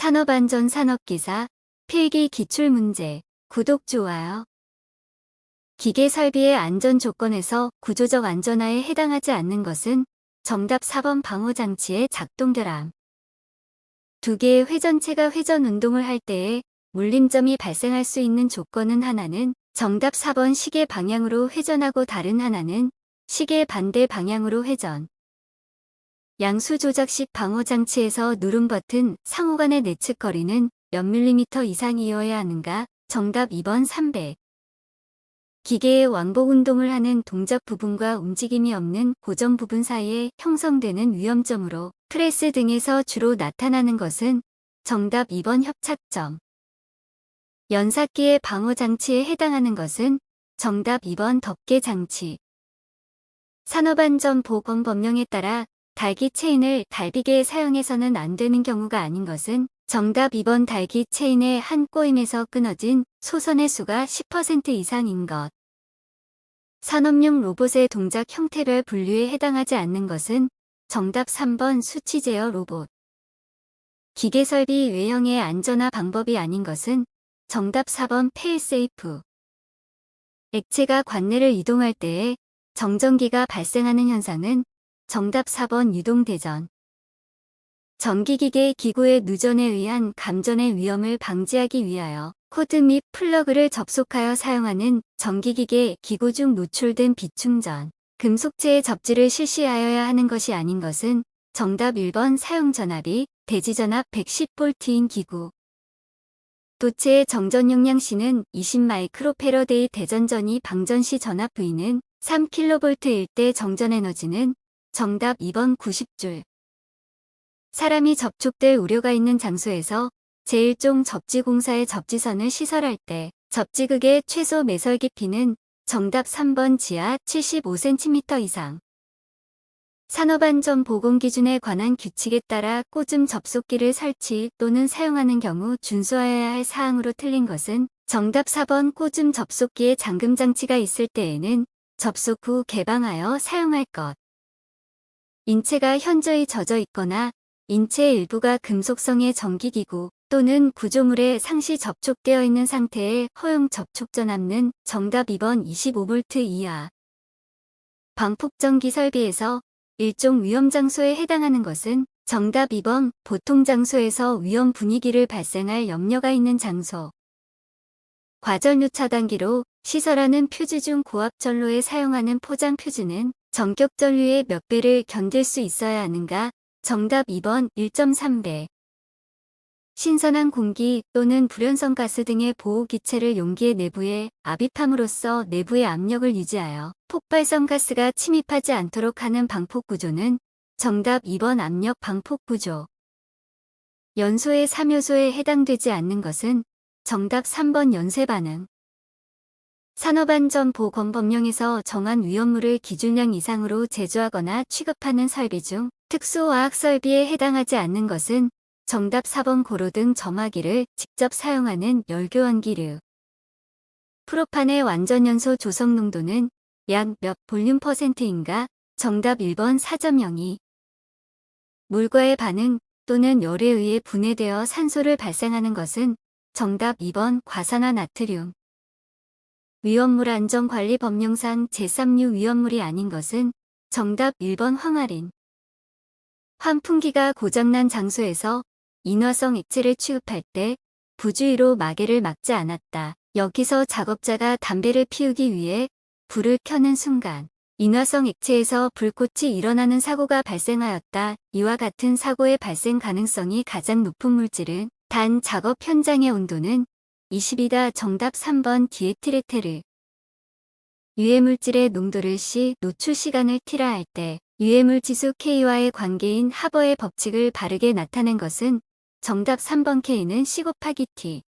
산업안전 산업기사 필기 기출문제. 구독, 좋아요. 기계 설비의 안전 조건에서 구조적 안전화에 해당하지 않는 것은 정답 4번 방호장치의 작동결함. 두 개의 회전체가 회전 운동을 할 때에 물림점이 발생할 수 있는 조건은 하나는 정답 4번 시계 방향으로 회전하고 다른 하나는 시계 반대 방향으로 회전. 양수 조작식 방호장치에서 누름 버튼 상호 간의 내측 거리는 몇 밀리미터 이상이어야 하는가? 정답 2번 300. 기계의 왕복 운동을 하는 동작 부분과 움직임이 없는 고정 부분 사이에 형성되는 위험점으로 프레스 등에서 주로 나타나는 것은 정답 2번 협착점. 연삭기의 방호장치에 해당하는 것은 정답 2번 덮개 장치. 산업안전보건법령에 따라 달기 체인을 달비계에 사용해서는 안 되는 경우가 아닌 것은 정답 2번 달기 체인의 한 꼬임에서 끊어진 소선의 수가 10% 이상인 것. 산업용 로봇의 동작 형태별 분류에 해당하지 않는 것은 정답 3번 수치 제어 로봇. 기계설비 외형의 안전화 방법이 아닌 것은 정답 4번 페일세이프. 액체가 관내를 이동할 때에 정전기가 발생하는 현상은 정답 4번 유동대전. 전기기계 기구의 누전에 의한 감전의 위험을 방지하기 위하여 코드 및 플러그를 접속하여 사용하는 전기기계 기구 중 노출된 비충전, 금속체의 접지를 실시하여야 하는 것이 아닌 것은 정답 1번 사용전압이 대지전압 110V인 기구. 도체의 정전 용량 C는 20마이크로패러데이 대전전이 방전 시 전압 V는 3kV일 때 정전 에너지는 정답 2번 90줄. 사람이 접촉될 우려가 있는 장소에서 제1종 접지공사의 접지선을 시설할 때 접지극의 최소 매설 깊이는 정답 3번 지하 75cm 이상. 산업안전보건기준에 관한 규칙에 따라 꽂음 접속기를 설치 또는 사용하는 경우 준수하여야 할 사항으로 틀린 것은 정답 4번 꽂음 접속기에 잠금장치가 있을 때에는 접속 후 개방하여 사용할 것. 인체가 현저히 젖어 있거나 인체의 일부가 금속성의 전기기구 또는 구조물에 상시 접촉되어 있는 상태의 허용 접촉 전압는 정답 2번 25V 이하. 방폭전기 설비에서 일종 위험 장소에 해당하는 것은 정답 2번 보통 장소에서 위험 분위기를 발생할 염려가 있는 장소. 과전류 차단기로 시설하는 퓨즈 중 고압전로에 사용하는 포장 퓨즈는 전격 전류의 몇 배를 견딜 수 있어야 하는가? 정답 2번 1.3배. 신선한 공기 또는 불연성 가스 등의 보호기체를 용기의 내부에 압입함으로써 내부의 압력을 유지하여 폭발성 가스가 침입하지 않도록 하는 방폭구조는 정답 2번 압력 방폭구조. 연소의 3요소에 해당되지 않는 것은 정답 3번 연쇄반응. 산업안전보건법령에서 정한 위험물을 기준량 이상으로 제조하거나 취급하는 설비 중 특수화학 설비에 해당하지 않는 것은 정답 4번 고로등 점화기를 직접 사용하는 열교환기류. 프로판의 완전연소 조성 농도는 약 몇 볼륨 %인가? 정답 1번 4.02. 물과의 반응 또는 열에 의해 분해되어 산소를 발생하는 것은 정답 2번 과산화 나트륨. 위험물 안전관리 법령상 제3류 위험물이 아닌 것은 정답 1번 황화린. 환풍기가 고장난 장소에서 인화성 액체를 취급할 때 부주의로 마개를 막지 않았다. 여기서 작업자가 담배를 피우기 위해 불을 켜는 순간 인화성 액체에서 불꽃이 일어나는 사고가 발생하였다. 이와 같은 사고의 발생 가능성이 가장 높은 물질은 단 작업 현장의 온도는 20이다. 정답 3번 디에틸에테르. 유해물질의 농도를 C, 노출 시간을 T라 할 때 유해물 지수 K와의 관계인 하버의 법칙을 바르게 나타낸 것은 정답 3번 K는 C 곱하기 T.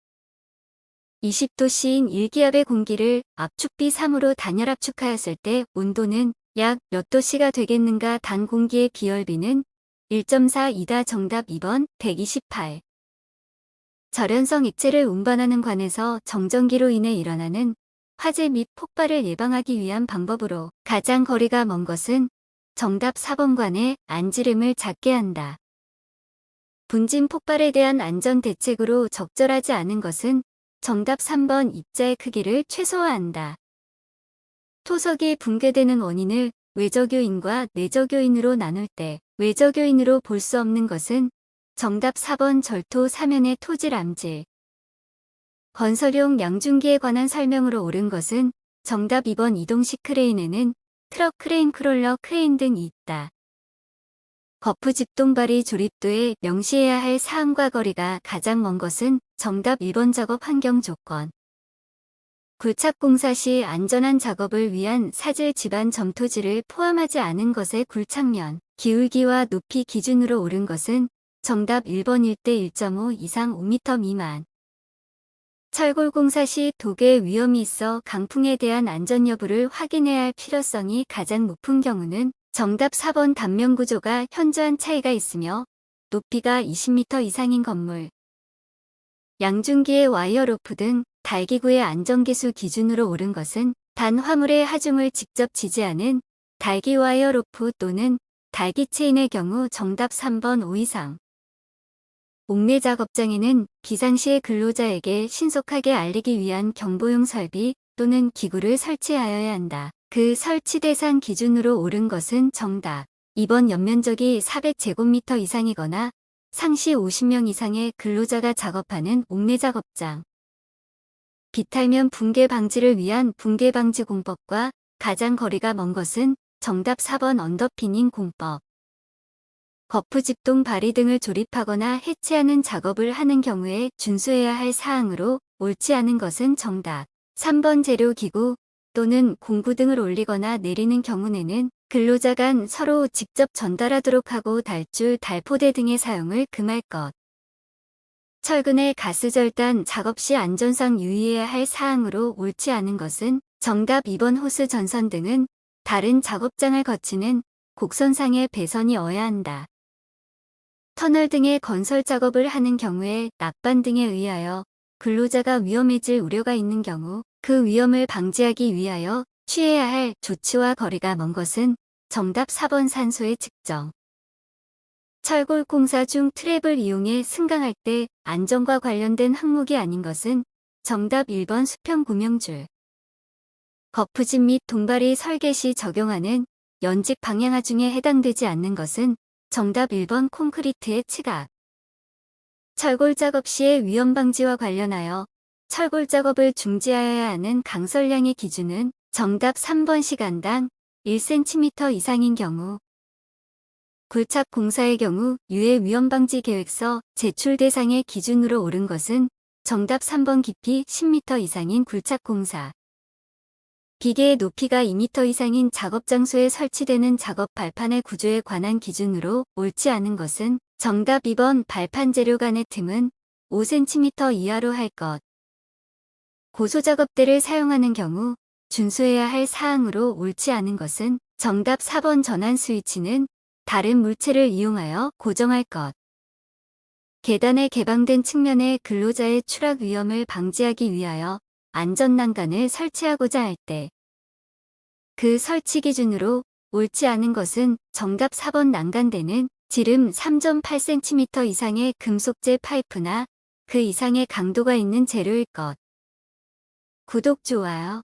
20도 C인 1기압의 공기를 압축비 3으로 단열 압축하였을 때 온도는 약 몇 도 C가 되겠는가? 단 공기의 비열비는 1.42다. 정답 2번 128. 절연성 액체를 운반하는 관에서 정전기로 인해 일어나는 화재 및 폭발을 예방하기 위한 방법으로 가장 거리가 먼 것은 정답 4번 관의 안지름을 작게 한다. 분진 폭발에 대한 안전 대책으로 적절하지 않은 것은 정답 3번 입자의 크기를 최소화한다. 토석이 붕괴되는 원인을 외적 요인과 내적 요인으로 나눌 때 외적 요인으로 볼 수 없는 것은 정답 4번 절토 사면의 토질 암질. 건설용 양중기에 관한 설명으로 옳은 것은 정답 2번 이동식 크레인에는 트럭 크레인, 크롤러 크레인 등이 있다. 거푸 집동발이 조립도에 명시해야 할 사항과 거리가 가장 먼 것은 정답 1번 작업 환경 조건. 굴착공사 시 안전한 작업을 위한 사질 지반 점토질을 포함하지 않은 것의 굴착면, 기울기와 높이 기준으로 옳은 것은 정답 1번 1대 1.5 이상 5m 미만. 철골공사 시 독의 위험이 있어 강풍에 대한 안전 여부를 확인해야 할 필요성이 가장 높은 경우는 정답 4번 단면 구조가 현저한 차이가 있으며 높이가 20m 이상인 건물. 양중기의 와이어 로프 등 달기구의 안전계수 기준으로 옳은 것은 단 화물의 하중을 직접 지지하는 달기 와이어 로프 또는 달기 체인의 경우 정답 3번 5 이상. 옥내 작업장에는 비상시에 근로자에게 신속하게 알리기 위한 경보용 설비 또는 기구를 설치하여야 한다. 그 설치 대상 기준으로 옳은 것은 정답 2번 연면적이 400제곱미터 이상이거나 상시 50명 이상의 근로자가 작업하는 옥내 작업장. 비탈면 붕괴 방지를 위한 붕괴 방지 공법과 가장 거리가 먼 것은 정답 4번 언더피닝 공법. 거푸 집동 발이 등을 조립하거나 해체하는 작업을 하는 경우에 준수해야 할 사항으로 옳지 않은 것은 정답 3번 재료기구 또는 공구 등을 올리거나 내리는 경우에는 근로자 간 서로 직접 전달하도록 하고 달줄, 달포대 등의 사용을 금할 것. 철근의 가스절단 작업 시 안전상 유의해야 할 사항으로 옳지 않은 것은 정답 2번 호스 전선 등은 다른 작업장을 거치는 곡선상의 배선이 어야 한다. 터널 등의 건설 작업을 하는 경우에 낙반 등에 의하여 근로자가 위험해질 우려가 있는 경우 그 위험을 방지하기 위하여 취해야 할 조치와 거리가 먼 것은 정답 4번 산소의 측정. 철골공사 중 트랩을 이용해 승강할 때 안전과 관련된 항목이 아닌 것은 정답 1번 수평 구명줄. 거푸집 및 동발이 설계 시 적용하는 연직 방향하중에 해당되지 않는 것은 정답 1번 콘크리트의 츠각. 철골 작업 시의 위험 방지와 관련하여 철골 작업을 중지하여야 하는 강설량의 기준은 정답 3번 시간당 1cm 이상인 경우. 굴착 공사의 경우 유해 위험 방지 계획서 제출 대상의 기준으로 옳은 것은 정답 3번 깊이 10m 이상인 굴착 공사. 기계의 높이가 2m 이상인 작업 장소에 설치되는 작업 발판의 구조에 관한 기준으로 옳지 않은 것은 정답 2번 발판 재료 간의 틈은 5cm 이하로 할 것. 고소작업대를 사용하는 경우 준수해야 할 사항으로 옳지 않은 것은 정답 4번 전환 스위치는 다른 물체를 이용하여 고정할 것. 계단에 개방된 측면에 근로자의 추락 위험을 방지하기 위하여 안전난간을 설치하고자 할 때 그 설치 기준으로 옳지 않은 것은 정답 4번 난간대는 지름 3.8cm 이상의 금속재 파이프나 그 이상의 강도가 있는 재료일 것. 구독, 좋아요.